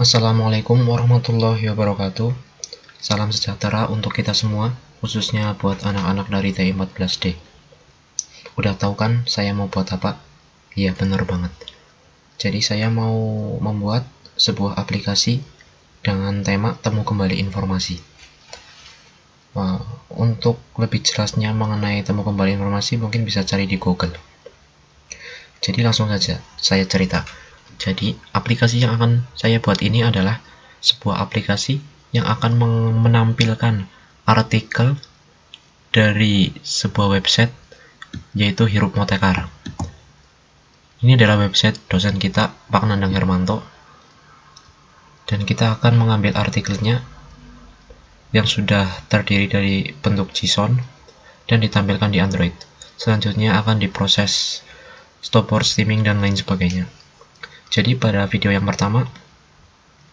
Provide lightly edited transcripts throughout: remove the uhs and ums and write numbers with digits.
Assalamualaikum warahmatullahi wabarakatuh. Salam sejahtera untuk kita semua, khususnya buat anak-anak dari TI14D. Udah tahu kan saya mau buat apa? Iya, bener banget. Jadi saya mau membuat sebuah aplikasi dengan tema temu kembali informasi. Untuk lebih jelasnya mengenai temu kembali informasi mungkin bisa cari di Google. Jadi langsung saja saya cerita. Jadi aplikasi yang akan saya buat ini adalah sebuah aplikasi yang akan menampilkan artikel dari sebuah website yaitu Hirup Motekar. Ini adalah website dosen kita Pak Nandang Hermanto, dan kita akan mengambil artikelnya yang sudah terdiri dari bentuk JSON dan ditampilkan di Android. Selanjutnya akan diproses storyboard, streaming, dan lain sebagainya. Jadi pada video yang pertama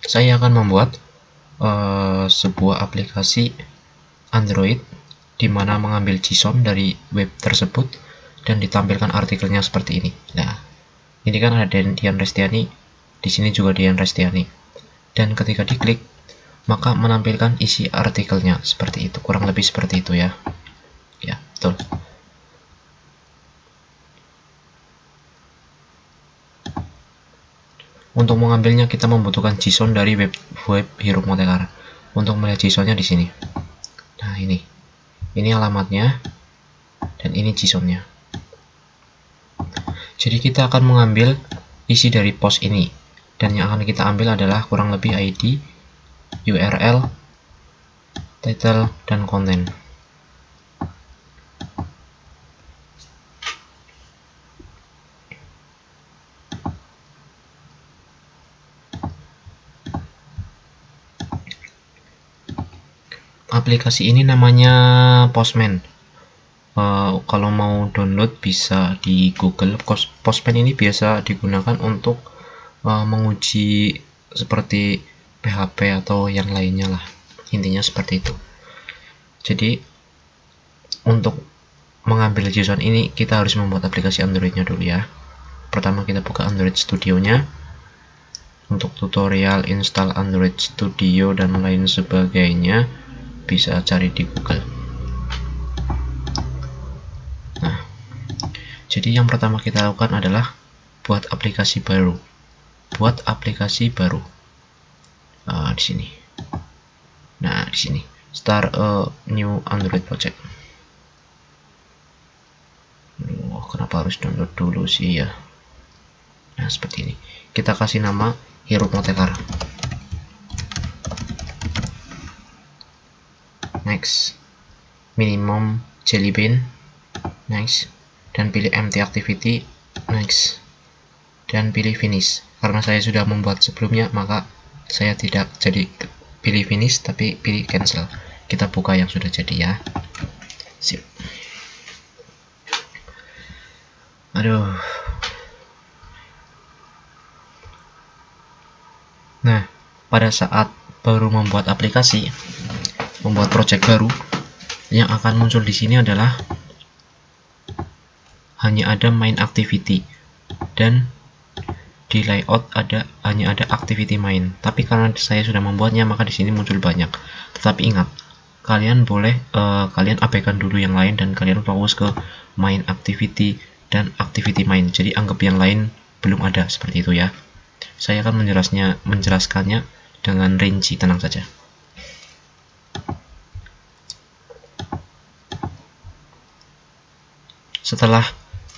saya akan membuat sebuah aplikasi Android di mana mengambil JSON dari web tersebut dan ditampilkan artikelnya seperti ini. Nah, ini kan ada Dian Restiani, di sini juga Dian Restiani. Dan ketika diklik maka menampilkan isi artikelnya seperti itu, kurang lebih seperti itu ya. Ya, betul. Untuk mengambilnya kita membutuhkan JSON dari web Hirup Motekar. Untuk melihat JSON-nya di sini. Nah, ini alamatnya dan ini JSON-nya. Jadi kita akan mengambil isi dari post ini, dan yang akan kita ambil adalah kurang lebih ID, URL, title, dan konten. Aplikasi ini namanya Postman. Kalau mau download bisa di Google. Postman ini biasa digunakan untuk menguji seperti PHP atau yang lainnya lah. Intinya seperti itu. Jadi untuk mengambil JSON ini kita harus membuat aplikasi Androidnya dulu ya. Pertama kita buka Android Studio-nya. Untuk tutorial install Android Studio dan lain sebagainya bisa cari di Google. Nah, jadi yang pertama kita lakukan adalah buat aplikasi baru. Buat aplikasi baru. Di sini. Nah, di sini. Start a new Android project. Kenapa harus download dulu sih ya? Nah, seperti ini. Kita kasih nama Hirup Motekar. Next, minimum jelly bean, next, dan pilih empty activity, next, dan pilih finish. Karena saya sudah membuat sebelumnya, maka saya tidak jadi pilih finish, tapi pilih cancel. Kita buka yang sudah jadi ya. Sip. Aduh. Nah, pada saat baru membuat aplikasi, membuat project baru, yang akan muncul di sini adalah hanya ada main activity, dan di layout hanya ada activity main. Tapi karena saya sudah membuatnya, maka di sini muncul banyak. Tetapi ingat, kalian boleh kalian abaikan dulu yang lain dan kalian fokus ke main activity dan activity main. Jadi anggap yang lain belum ada, seperti itu ya. Saya akan menjelaskannya dengan rinci, tenang saja. Setelah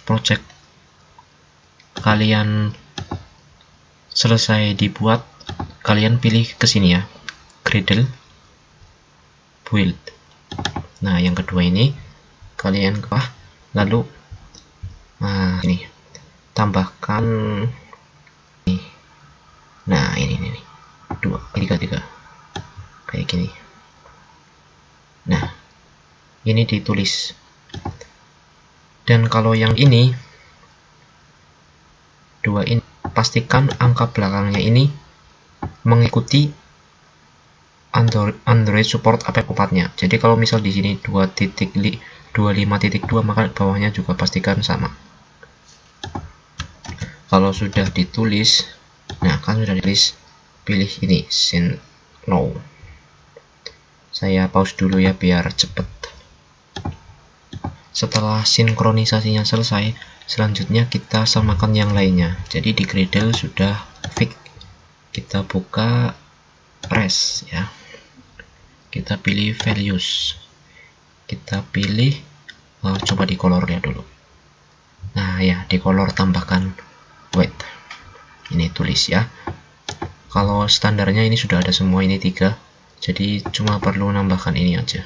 project kalian selesai dibuat, kalian pilih ke sini ya, Gradle, Build. Nah, yang kedua ini kalian ke bawah, lalu ini tambahkan ini. Nah, ini 3 kayak gini. Nah, ini ditulis. Dan kalau yang ini, dua ini, pastikan angka belakangnya ini mengikuti Android support APK 4-nya. Jadi kalau misal di sini 2.25.2, maka bawahnya juga pastikan sama. Kalau sudah ditulis, nah kan sudah ditulis, pilih ini scene no. Saya pause dulu ya biar cepet. Setelah sinkronisasinya selesai, selanjutnya kita samakan yang lainnya. Jadi di Gradle sudah fix. Kita buka res ya. Kita pilih values. Kita pilih coba di colornya dulu. Nah ya, di color tambahkan weight. Ini tulis ya. Kalau standarnya ini sudah ada semua, ini 3. Jadi cuma perlu nambahkan ini aja.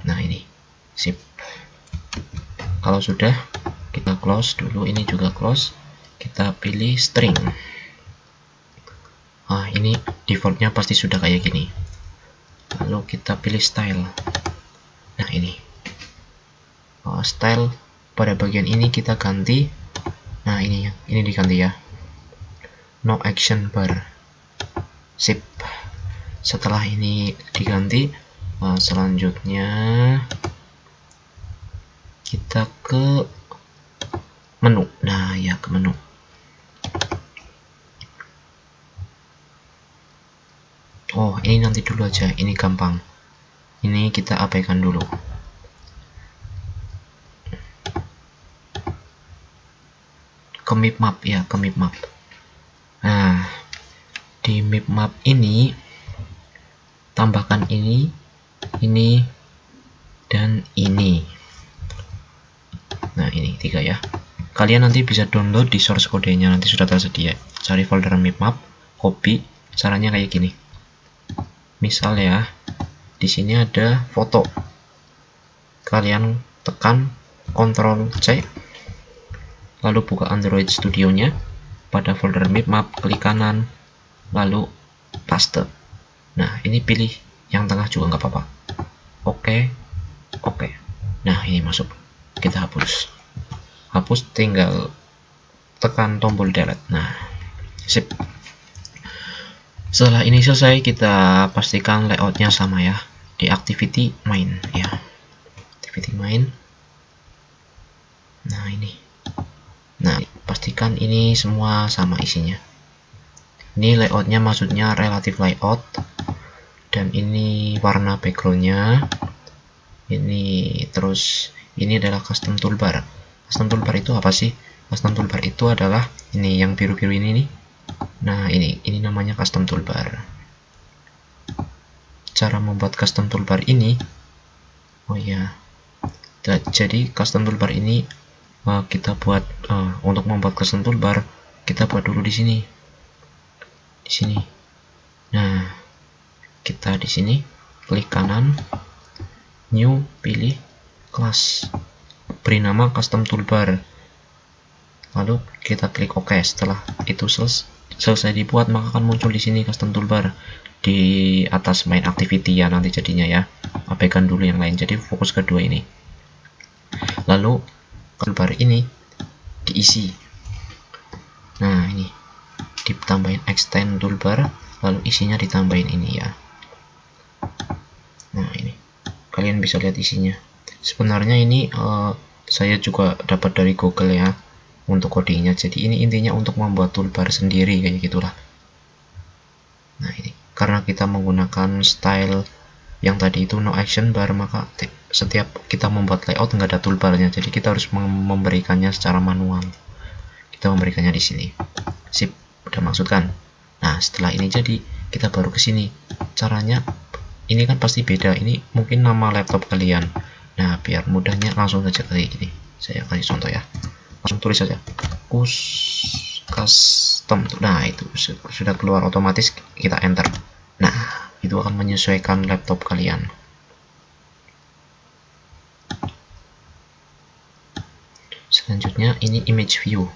Nah ini, sip. Kalau sudah, kita close dulu. Ini juga close. Kita pilih string. Ah ini defaultnya pasti sudah kayak gini. Lalu kita pilih style. Nah ini, style pada bagian ini kita ganti. Nah ini diganti ya. No action bar. Sip. Setelah ini diganti, selanjutnya kita ke menu. Nah ya, ke menu. Oh ini nanti dulu aja, ini gampang. Ini kita abaikan dulu. Ke map map ya, ke map map. Nah di map map ini tambahkan ini, dan ini. Nah ini 3 ya. Kalian nanti bisa download di source kodenya, nanti sudah tersedia. Cari folder map, copy. Caranya kayak gini. Misal ya, di sini ada foto. Kalian tekan Ctrl C, lalu buka Android Studio-nya. Pada folder map, klik kanan, lalu paste. Nah ini pilih yang tengah juga nggak apa-apa. Oke. Nah ini masuk. Kita hapus. Tinggal tekan tombol delete. Nah sip. Setelah ini selesai, kita pastikan layoutnya sama ya. Di activity main ya. Activity main. Nah ini. Nah pastikan ini semua sama isinya. Ini layoutnya maksudnya relative layout. Dan ini warna backgroundnya. Ini terus ini adalah custom toolbar. Custom toolbar itu apa sih? Custom toolbar itu adalah ini yang biru-biru ini nih. Nah ini namanya custom toolbar. Cara membuat custom toolbar ini, oh ya, jadi custom toolbar ini kita buat untuk membuat custom toolbar kita buat dulu di sini. Nah kita di sini klik kanan, new, pilih class, beri nama custom toolbar, lalu kita klik OK. Setelah itu selesai dibuat, maka akan muncul di sini custom toolbar di atas main activity ya nanti jadinya ya. Abaikan dulu yang lain, jadi fokus kedua ini. Lalu toolbar ini diisi. Nah ini ditambahin extend toolbar, lalu isinya ditambahin ini ya. Nah ini kalian bisa lihat isinya. Sebenarnya ini saya juga dapat dari Google ya untuk codingnya. Jadi ini intinya untuk membuat toolbar sendiri kayak gitulah. Nah ini karena kita menggunakan style yang tadi itu no action bar, maka setiap kita membuat layout nggak ada toolbarnya. Jadi kita harus memberikannya secara manual. Kita memberikannya di sini. Sip, udah maksud kan? Nah setelah ini jadi kita baru ke sini. Caranya ini kan pasti beda. Ini mungkin nama laptop kalian. Nah biar mudahnya langsung saja kayak gini. Saya kasih contoh ya. Langsung tulis saja custom. Nah itu sudah keluar otomatis, kita enter. Nah itu akan menyesuaikan laptop kalian. Selanjutnya ini image view.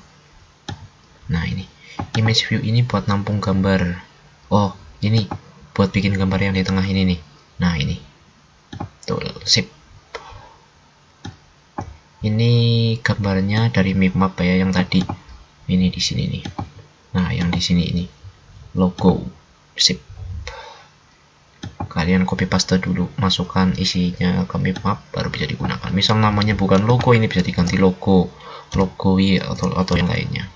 Nah ini image view ini buat nampung gambar. Oh ini buat bikin gambar yang di tengah ini nih. Nah ini tuh, sip. Ini gambarnya dari map ya yang tadi. Ini di sini nih. Nah yang di sini ini logo. Sip. Kalian copy paste dulu, masukkan isinya ke map baru bisa digunakan. Misal namanya bukan logo, ini bisa diganti logo atau yang lainnya.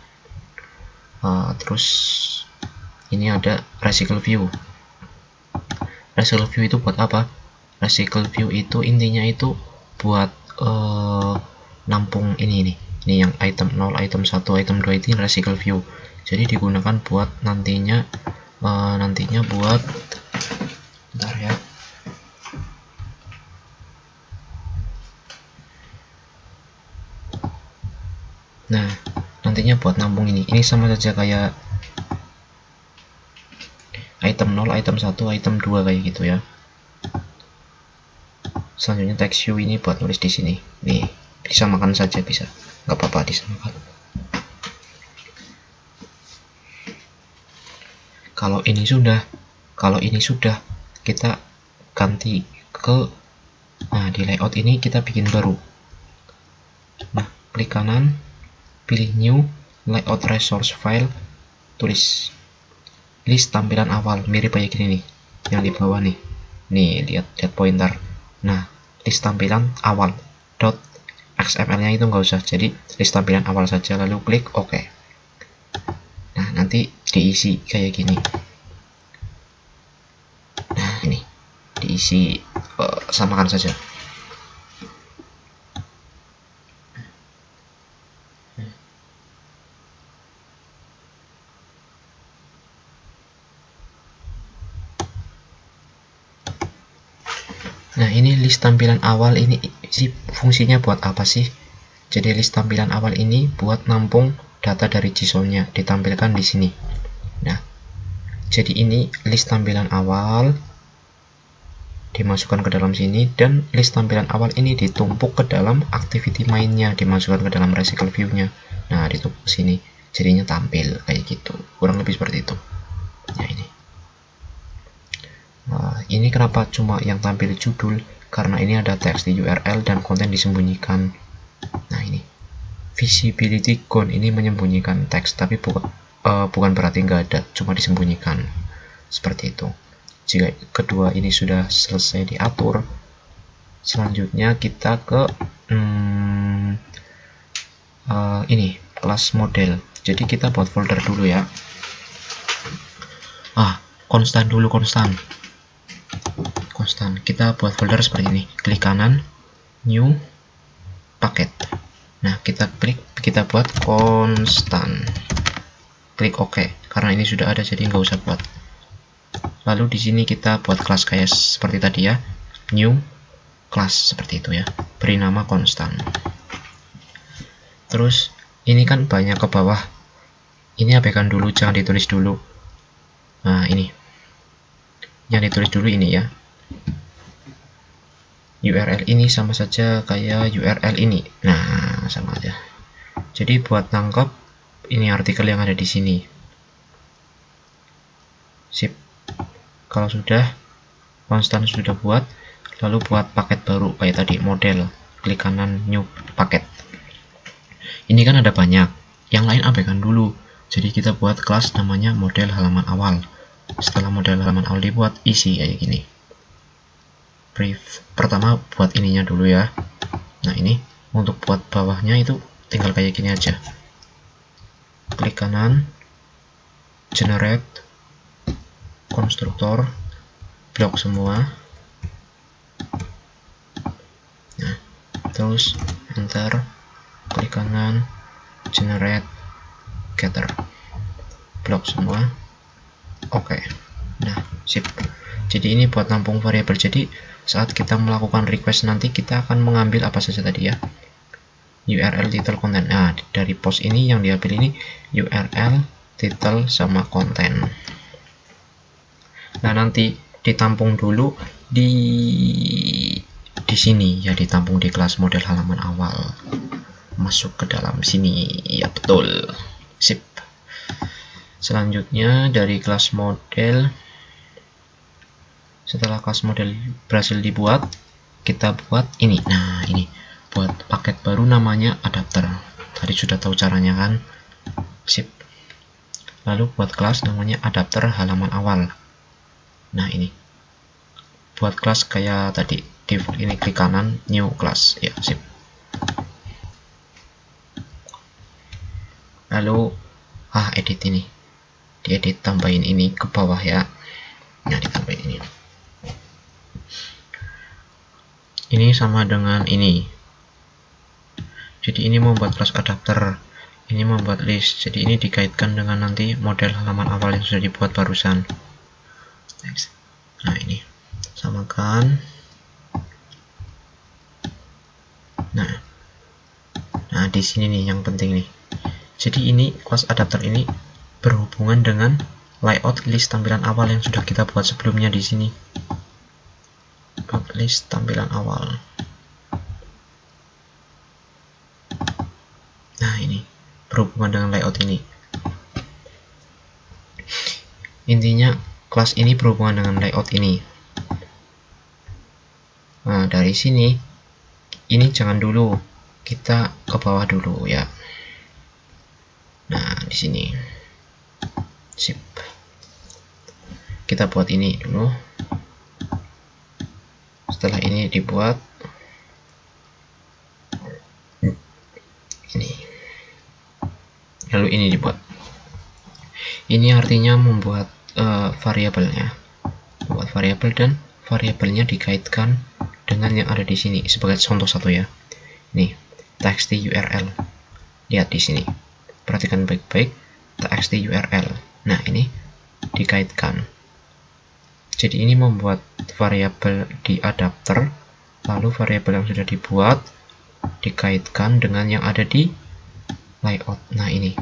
Terus ini ada recycle view. Recycle view itu buat apa? Recycle view itu intinya itu buat nampung ini nih. Ini yang item 0, item 1, item 2 itu recycle view. Jadi digunakan buat nantinya buat bentar ya. Nah, nantinya buat nampung ini. Ini sama saja kayak item 0, item 1, item 2 kayak gitu ya. Selanjutnya text view ini buat nulis di sini. Nih, disamakan saja bisa. Nggak apa-apa disamakan. Kalau ini sudah kita ganti ke di layout ini kita bikin baru. Nah, klik kanan, pilih new, layout resource file, tulis list tampilan awal, mirip kayak gini nih, yang di bawah nih. Nih, lihat pointer. Nah, list tampilan awal .xml-nya itu nggak usah, jadi list tampilan awal saja, lalu klik OK. Nah, nanti diisi kayak gini. Nah, ini diisi, samakan saja. Nah, ini list tampilan awal ini fungsinya buat apa sih? Jadi list tampilan awal ini buat nampung data dari JSON-nya, ditampilkan di sini. Nah, jadi ini list tampilan awal dimasukkan ke dalam sini, dan list tampilan awal ini ditumpuk ke dalam activity main-nya, dimasukkan ke dalam recycle view-nya. Nah, ditumpuk ke sini, jadinya tampil kayak gitu. Kurang lebih seperti itu. Ya, ini. Ini kenapa cuma yang tampil judul? Karena ini ada teks di URL dan konten disembunyikan. Nah, ini visibility gone, ini menyembunyikan teks, tapi bukan berarti nggak ada, cuma disembunyikan seperti itu. Jika kedua ini sudah selesai diatur, selanjutnya kita ke ini kelas model. Jadi kita buat folder dulu ya. Konstan dulu, konstan. Kita buat folder seperti ini. Klik kanan, new, paket. Nah, kita buat konstan. Klik OK. Karena ini sudah ada, jadi nggak usah buat. Lalu di sini kita buat kelas kayak seperti tadi ya. New class seperti itu ya. Beri nama konstan. Terus ini kan banyak ke bawah. Ini abaikan dulu, jangan ditulis dulu. Nah, ini. Yang ditulis dulu ini ya. URL ini sama saja kayak URL ini. Nah, sama aja. Jadi buat nangkep ini artikel yang ada di sini. Sip. Kalau sudah, konstan sudah buat, lalu buat paket baru kayak tadi, model. Klik kanan, new paket. Ini kan ada banyak. Yang lain abaikan dulu. Jadi kita buat kelas namanya model halaman awal. Setelah model halaman awal dibuat, isi kayak gini. Brief. Pertama buat ininya dulu ya. Nah, ini untuk buat bawahnya itu tinggal kayak gini aja. Klik kanan, generate konstruktor, blok semua. Nah, terus enter, klik kanan, generate getter, blok semua. Oke. Nah, sip. Jadi ini buat nampung variabel. Jadi saat kita melakukan request nanti kita akan mengambil apa saja tadi ya. URL, title, konten. Nah, dari post ini yang diambil ini URL, title, sama konten. Nah, nanti ditampung dulu di sini ya, ditampung di kelas model halaman awal. Masuk ke dalam sini. Ya, betul. Sip. Selanjutnya dari kelas model, setelah kelas model berhasil dibuat, kita buat ini. Nah, ini buat paket baru namanya adapter. Tadi sudah tahu caranya kan? Sip. Lalu buat kelas namanya adapter halaman awal. Nah, ini buat kelas kayak tadi, default ini, klik kanan, new class. Ya, sip. Lalu edit ini. diedit, tambahin ini ke bawah ya. Nah, ditambahin ini. Ini sama dengan ini. Jadi ini membuat class adapter, ini membuat list. Jadi ini dikaitkan dengan nanti model halaman awal yang sudah dibuat barusan. Next. Nah, ini samakan. Nah, di sini nih yang penting nih. Jadi ini class adapter ini berhubungan dengan layout list tampilan awal yang sudah kita buat sebelumnya di sini. List tampilan awal. Nah, ini berhubungan dengan layout ini. Intinya kelas ini berhubungan dengan layout ini. Nah, dari sini ini jangan dulu, kita ke bawah dulu ya. Nah, di sini sip, kita buat ini dulu. Setelah ini dibuat ini, lalu ini dibuat. Ini artinya membuat variabelnya, membuat variabel, dan variabelnya dikaitkan dengan yang ada di sini. Sebagai contoh satu ya, nih txt URL. Lihat di sini, perhatikan baik-baik, txt URL. Nah, ini dikaitkan. Jadi ini membuat variabel di adapter, lalu variabel yang sudah dibuat dikaitkan dengan yang ada di layout. Nah, ini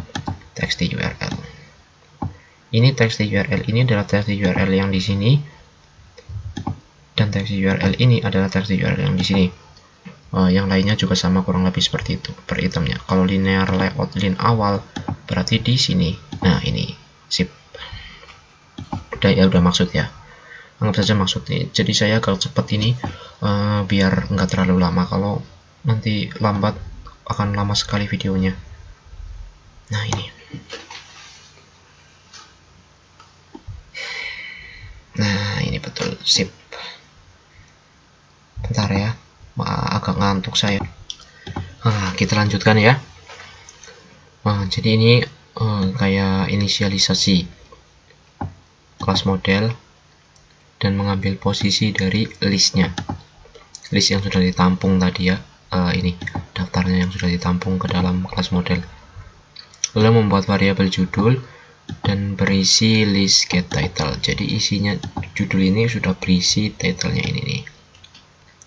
txt URL. Ini txt URL ini adalah txt URL yang di sini, dan txt URL ini adalah txt URL yang di sini. Yang lainnya juga sama, kurang lebih seperti itu per itemnya. Kalau linear layout lin awal berarti di sini. Nah, ini sip. Udah ya, udah maksud ya. Anggap saja maksudnya. Jadi saya agak cepat ini biar nggak terlalu lama. Kalau nanti lambat akan lama sekali videonya. Nah, ini. Nah, ini betul, sip. Bentar ya, agak ngantuk saya. Kita lanjutkan ya. Jadi ini kayak inisialisasi kelas model dan mengambil posisi dari listnya, list yang sudah ditampung tadi ya. Ini daftarnya yang sudah ditampung ke dalam kelas model. Lalu membuat variabel judul dan berisi list get title. Jadi isinya judul ini sudah berisi titlenya ini nih,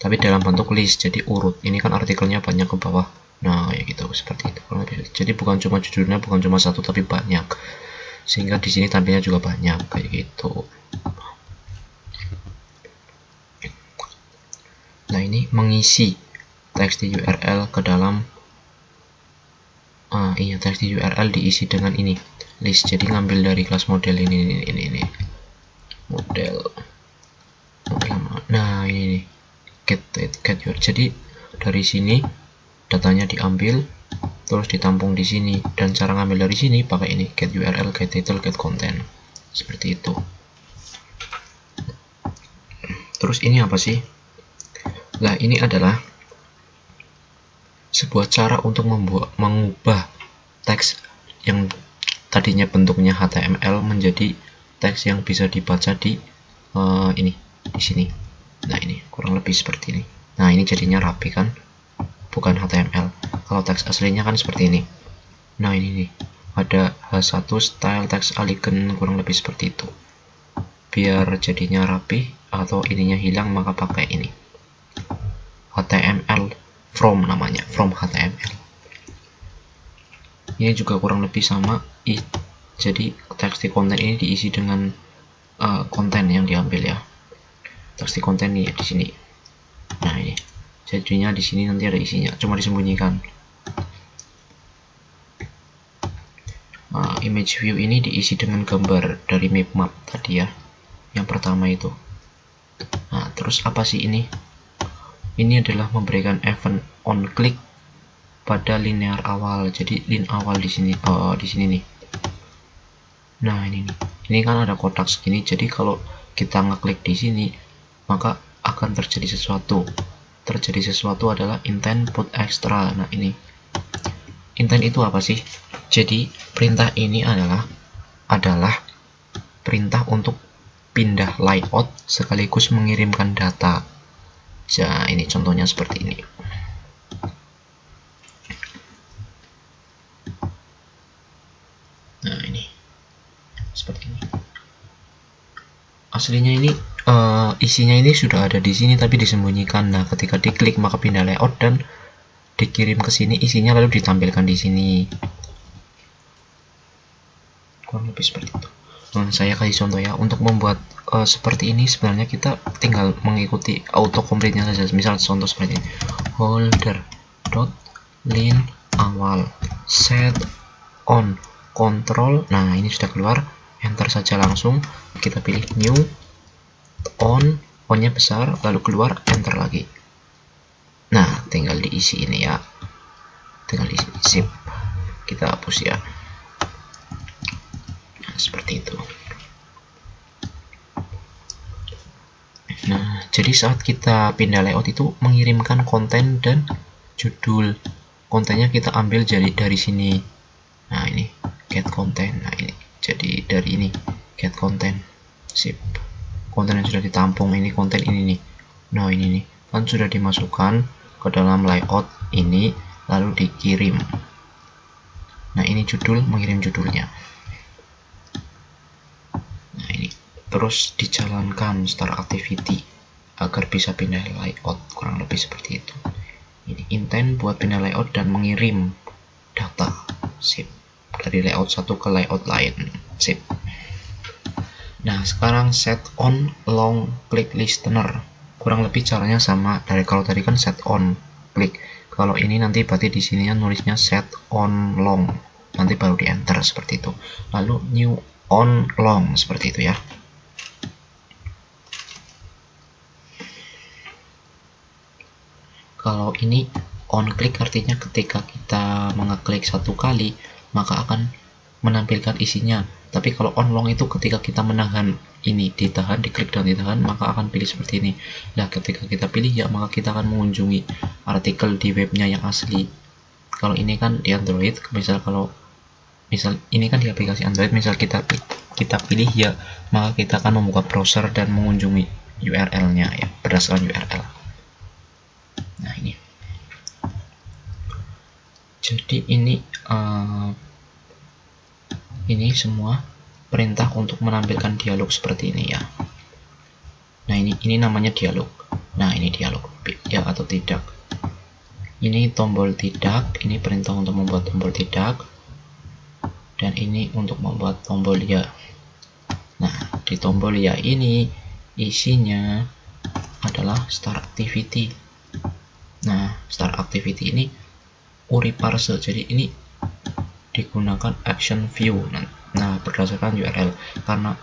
tapi dalam bentuk list, jadi urut. Ini kan artikelnya banyak ke bawah. Nah, ya gitu, seperti itu. Jadi bukan cuma judulnya, bukan cuma satu, tapi banyak, sehingga di sini tampilnya juga banyak kayak gitu. Nah, ini mengisi txt URL ke dalam txt URL diisi dengan ini list. Jadi ngambil dari kelas model ini model. Nah, ini get URL. Jadi dari sini datanya diambil terus ditampung di sini, dan cara ngambil dari sini pakai ini get URL, get title, get content, seperti itu. Terus ini apa sih? Nah, ini adalah sebuah cara untuk mengubah teks yang tadinya bentuknya HTML menjadi teks yang bisa dibaca di ini di sini. Nah, ini kurang lebih seperti ini. Nah, ini jadinya rapi kan, bukan HTML. Kalau teks aslinya kan seperti ini. Nah, ini nih ada H1 style text elegant, kurang lebih seperti itu. Biar jadinya rapi atau ininya hilang, maka pakai ini HTML from, namanya from HTML. Ini juga kurang lebih sama. Jadi txt konten ini diisi dengan konten yang diambil ya. Txt konten ini di sini. Nah, ini jadinya di sini nanti ada isinya, cuma disembunyikan. Image view ini diisi dengan gambar dari map tadi ya, yang pertama itu. Nah, terus apa sih ini? Ini adalah memberikan event on click pada linear awal. Jadi lin awal di sini, di sini nih. Nah, ini nih. Ini kan ada kotak segini. Jadi kalau kita ngeklik di sini, maka akan terjadi sesuatu. Terjadi sesuatu adalah intent put extra. Nah, ini intent itu apa sih? Jadi perintah ini adalah adalah perintah untuk pindah layout sekaligus mengirimkan data. Nah, ini contohnya seperti ini. Nah, ini seperti ini. Aslinya ini isinya ini sudah ada di sini tapi disembunyikan. Nah, ketika diklik maka pindah layout dan dikirim ke sini, isinya lalu ditampilkan di sini. Kurang lebih seperti itu. Nah, saya kasih contoh ya. Untuk membuat seperti ini sebenarnya kita tinggal mengikuti autocomplete-nya saja. Misal contoh seperti ini. Holder dot line awal set on control. Nah, ini sudah keluar. Enter saja langsung. Kita pilih new on-nya besar, lalu keluar, enter lagi. Nah, tinggal diisi ini ya. Tinggal diisi. Sip. Kita hapus ya. Nah, seperti itu. Nah, jadi saat kita pindah layout itu mengirimkan konten dan judul. Kontennya kita ambil dari sini. Nah, ini get content. Nah, ini jadi dari ini get content. Sip. Konten yang sudah ditampung ini konten ini nih. Nah, ini nih kan sudah dimasukkan ke dalam layout ini lalu dikirim. Nah, ini judul, mengirim judulnya. Nah, ini terus dijalankan start activity agar bisa pindah layout, kurang lebih seperti itu. Ini intent buat pindah layout dan mengirim data. Sip. Dari layout satu ke layout lain. Sip. Nah, sekarang set on long click listener. Kurang lebih caranya sama dari kalau tadi kan set on click. Kalau ini nanti berarti di sini nulisnya set on long. Nanti baru di enter seperti itu. Lalu new on long seperti itu ya. Kalau ini on click artinya ketika kita mengeklik satu kali maka akan menampilkan isinya. Tapi kalau on long itu ketika kita menahan ini, ditahan, diklik dan ditahan, maka akan pilih seperti ini. Nah, ketika kita pilih ya, maka kita akan mengunjungi artikel di webnya yang asli. Kalau ini kan di Android, misal ini kan di aplikasi Android, misal kita pilih ya, maka kita akan membuka browser dan mengunjungi URL-nya ya, berdasarkan URL. Nah, ini. Jadi ini semua perintah untuk menampilkan dialog seperti ini ya. Nah, ini namanya dialog. Nah, ini dialog ya atau tidak. Ini tombol tidak, ini perintah untuk membuat tombol tidak. Dan ini untuk membuat tombol ya. Nah, di tombol ya ini isinya adalah start activity. Nah, start activity ini URI parse. Jadi ini digunakan action view. Nah, berdasarkan URL, karena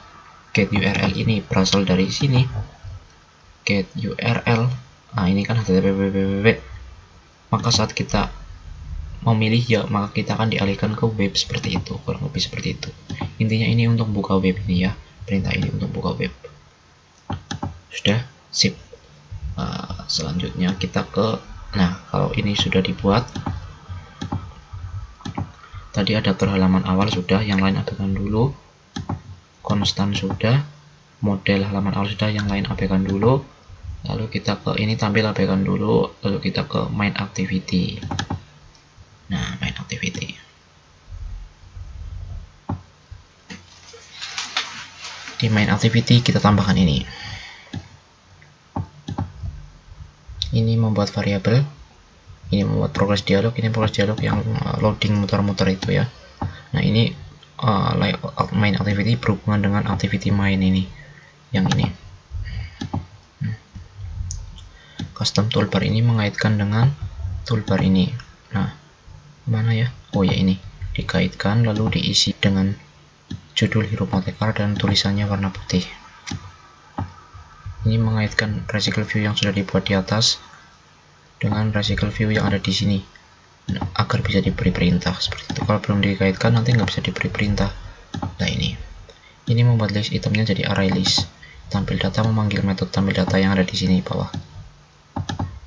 get URL ini berasal dari sini, get URL. Nah, ini kan http, maka saat kita memilih ya, maka kita akan dialihkan ke web seperti itu, kurang lebih seperti itu. Intinya ini untuk buka web ini ya, perintah ini untuk buka web. Sudah, sip. Selanjutnya kita ke, nah kalau ini sudah dibuat. Tadi adapter halaman awal sudah, yang lain abaikan dulu. Konstan sudah, model halaman awal sudah, yang lain abaikan dulu. Lalu kita ke ini tampil, abaikan dulu. Lalu kita ke main activity. Nah, main activity. Di main activity kita tambahkan ini. Ini membuat variabel. Ini membuat progress dialog, ini progress dialog yang loading muter-muter itu ya. Nah, ini main activity berhubungan dengan activity main ini, yang ini. Custom toolbar ini mengaitkan dengan toolbar ini. Nah, mana ya? Oh ya, ini dikaitkan lalu diisi dengan judul huruf motekar dan tulisannya warna putih. Ini mengaitkan resicle view yang sudah dibuat di atas dengan resicle view yang ada di sini, nah, agar bisa diberi perintah seperti itu. Kalau belum dikaitkan nanti nggak bisa diberi perintah. Nah, ini membuat list itemnya jadi array list. Tampil data memanggil metode tampil data yang ada di sini bawah.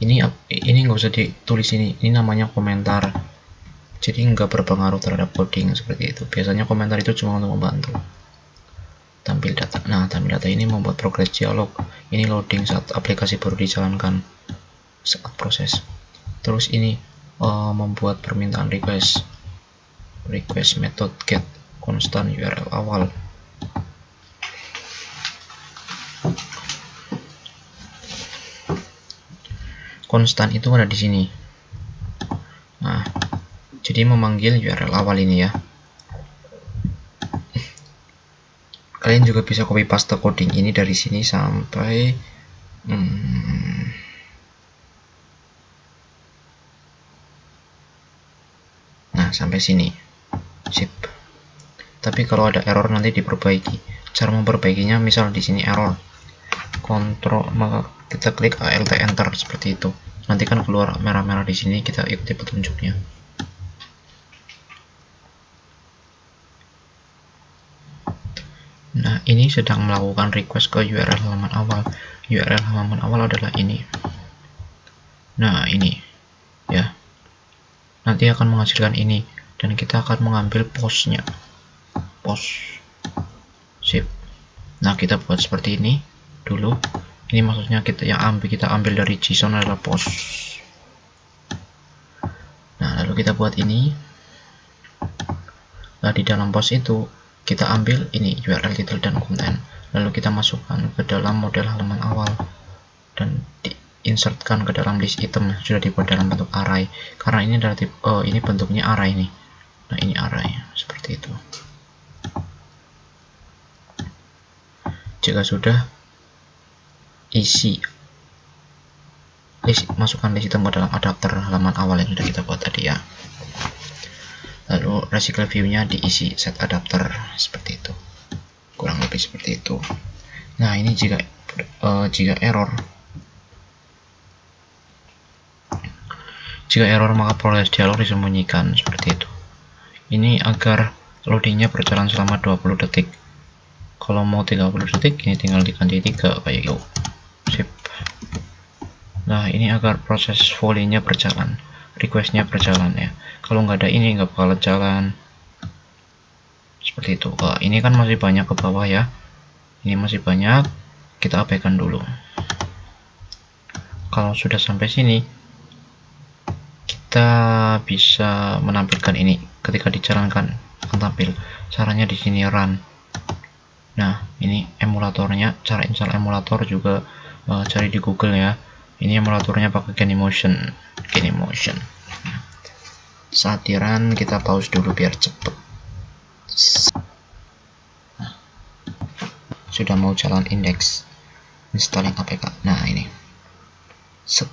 Ini nggak usah ditulis ini namanya komentar. jadi nggak berpengaruh terhadap coding seperti itu. Biasanya komentar itu cuma untuk membantu. Tampil data. Nah, tampil data ini membuat progres dialog. Ini loading saat aplikasi baru dijalankan saat proses. Terus ini membuat permintaan request method get constant URL awal. Konstan itu ada di sini. Nah, jadi memanggil URL awal ini ya. Kalian juga bisa copy paste coding ini dari sini sampai nah, sampai sini. Sip. Tapi kalau ada error nanti diperbaiki. Cara memperbaikinya misal di sini error. Kontrol, maka kita klik Alt Enter seperti itu. Nanti kan keluar merah-merah di sini, kita ikuti petunjuknya. Nah, ini sedang melakukan request ke URL halaman awal. URL halaman awal adalah ini. Nah, ini ya. Nanti akan menghasilkan ini dan kita akan mengambil postnya. Post. Sip. Nah, kita buat seperti ini dulu. Ini maksudnya kita ambil dari JSON adalah post. Nah, lalu kita buat ini. Nah, di dalam post itu kita ambil ini URL, title, dan konten. Lalu kita masukkan ke dalam model halaman awal dan diinsertkan ke dalam list item sudah dibuat dalam bentuk array. Karena ini adalah ini bentuknya array nih. Nah, ini array seperti itu. Jika sudah, isi masukkan list item ke dalam adapter halaman awal yang sudah kita buat tadi ya. Lalu recycle view-nya diisi set adapter seperti itu, kurang lebih seperti itu. Nah, ini jika error maka proses dialog disembunyikan seperti itu. Ini agar loadingnya berjalan selama 20 detik. Kalau mau 30 detik ini tinggal diganti 3 kayak gitu. Sip. Nah, ini agar proses volley-nya berjalan, request-nya berjalan ya. Kalau nggak ada ini nggak bakal jalan seperti itu. Ini kan masih banyak ke bawah ya. Ini masih banyak, kita abaikan dulu. Kalau sudah sampai sini, kita bisa menampilkan ini. Ketika dijalankan akan tampil. Caranya di sini run. Nah, ini emulatornya. Cara install emulator juga cari di Google ya. Ini emulatornya pakai Genymotion. Saat di run kita pause dulu biar cepet. Nah, sudah mau jalan indeks installing APK. Nah, ini set.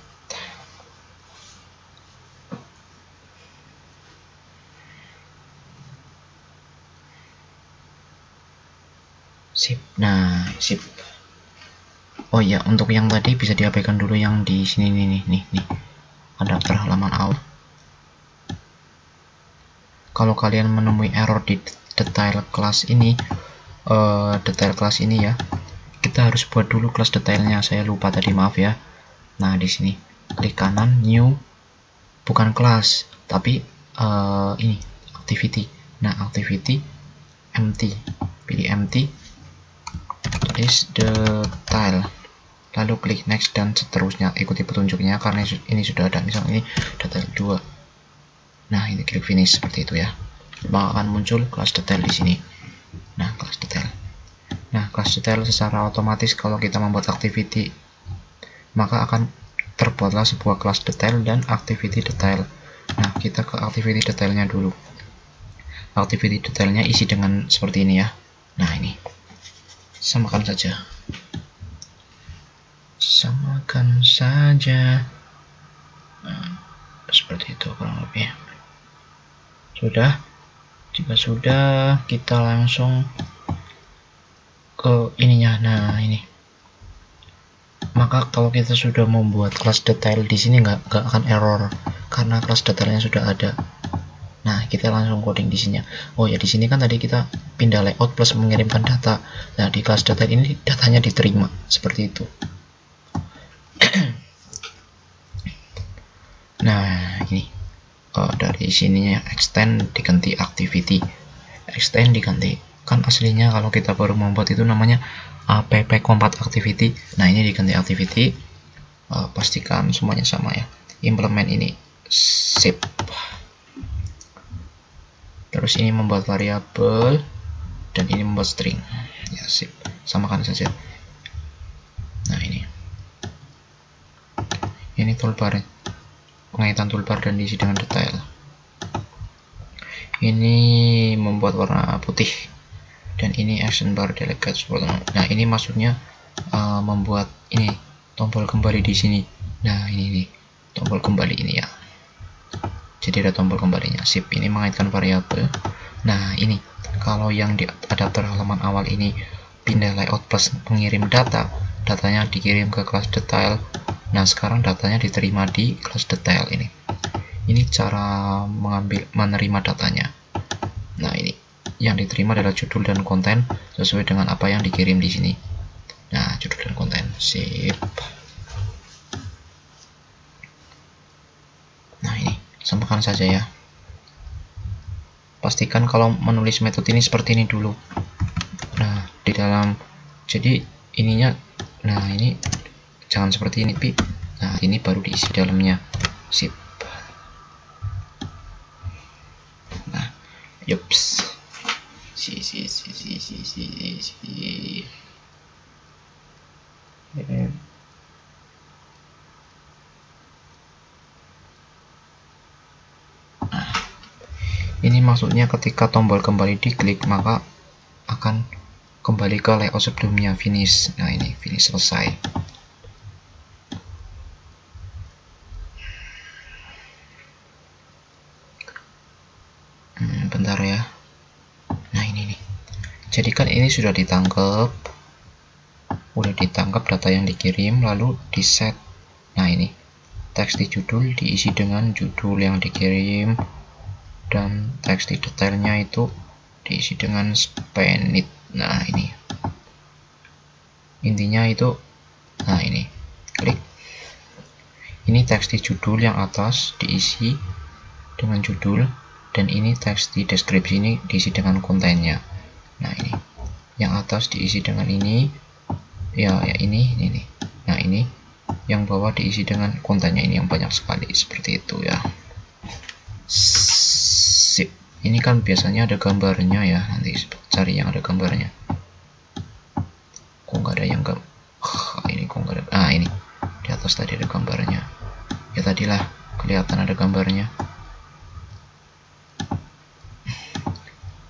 Sip. Nah, sip. Oh iya, untuk yang tadi bisa diabaikan dulu yang di sini nih. Adapter halaman awal. Kalau kalian menemui error di detail kelas ini, ya, kita harus buat dulu kelas detailnya. Saya lupa tadi, maaf ya. Nah, di sini klik kanan, new, bukan kelas, tapi ini activity. Nah, activity empty, pilih empty, tulis detail, lalu klik next dan seterusnya, ikuti petunjuknya karena ini sudah ada. Misal ini detail 2. Nah, ini klik finish seperti itu ya. Maka akan muncul kelas detail di sini. Nah, kelas detail. Nah, kelas detail secara otomatis kalau kita membuat activity maka akan terbuatlah sebuah kelas detail dan activity detail. Nah, kita ke activity detailnya dulu. Activity detailnya isi dengan seperti ini ya. Nah, ini samakan saja. Nah, seperti itu kurang lebih. Sudah. Jika sudah, kita langsung ke ininya. Nah, ini. Maka kalau kita sudah membuat kelas detail di sini nggak akan error karena kelas detailnya sudah ada. Nah, kita langsung coding di sini. Oh ya, di sini kan tadi kita pindah layout plus mengirimkan data. Nah, di kelas detail ini datanya diterima seperti itu. Nah, ini dari sininya extend diganti activity, extend diganti, kan aslinya kalau kita baru membuat itu namanya app compat activity. Nah ini diganti activity. Pastikan semuanya sama ya, implement ini sip. Terus ini membuat variabel dan ini membuat string ya, sip, samakan saja. Nah ini toolbar, pengaitan toolbar dan diisi dengan detail. Ini membuat warna putih dan ini action bar delegate support. Nah ini maksudnya membuat ini tombol kembali di sini. Nah ini nih tombol kembali ini ya, jadi ada tombol kembalinya, sip. Ini mengaitkan variabel. Nah ini kalau yang di adapter halaman awal ini pindah layout plus pengirim data, datanya dikirim ke kelas detail. Nah sekarang datanya diterima di kelas detail ini. Ini cara menerima datanya. Nah ini yang diterima adalah judul dan konten sesuai dengan apa yang dikirim di sini. Nah judul dan konten, sip. Nah ini samakan saja ya. Pastikan kalau menulis metode ini seperti ini dulu. Nah di dalam, jadi ininya, nah ini jangan seperti ini pi. Nah ini baru diisi dalamnya, sip. Nah yups, si. Ini maksudnya ketika tombol kembali diklik maka akan kembali ke layout sebelumnya, finish. Nah ini finish, selesai. Bentar ya. Nah ini nih, jadi kan ini sudah ditangkap data yang dikirim lalu di set. Nah ini teks di judul diisi dengan judul yang dikirim dan teks di detailnya itu diisi dengan span it. Nah ini intinya itu. Nah ini klik, ini teks di judul yang atas diisi dengan judul dan ini teks di deskripsi ini diisi dengan kontennya. Nah ini yang atas diisi dengan ini ya, ini. Nah ini yang bawah diisi dengan kontennya, ini yang banyak sekali, seperti itu ya, sip. Ini kan biasanya ada gambarnya ya, nanti cari yang ada gambarnya. Kok nggak ada yang ini kok nggak ada. Ini di atas tadi ada gambarnya ya, tadilah kelihatan ada gambarnya.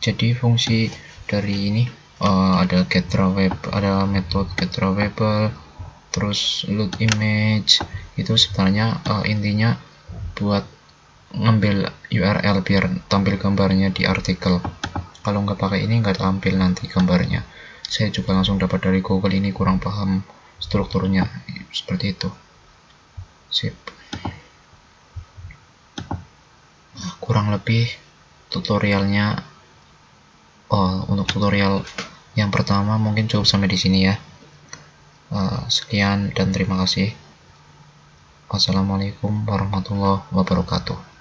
Jadi fungsi dari ini ada get drawable, ada metode get drawable, terus load image. Itu sebenarnya intinya buat ngambil URL biar tampil gambarnya di artikel. Kalau nggak pakai ini nggak tampil nanti gambarnya. Saya juga langsung dapat dari Google, ini kurang paham strukturnya, seperti itu, sip. Nah, kurang lebih tutorialnya. Untuk tutorial yang pertama mungkin cukup sampai di sini ya. Sekian dan terima kasih. Wassalamualaikum warahmatullahi wabarakatuh.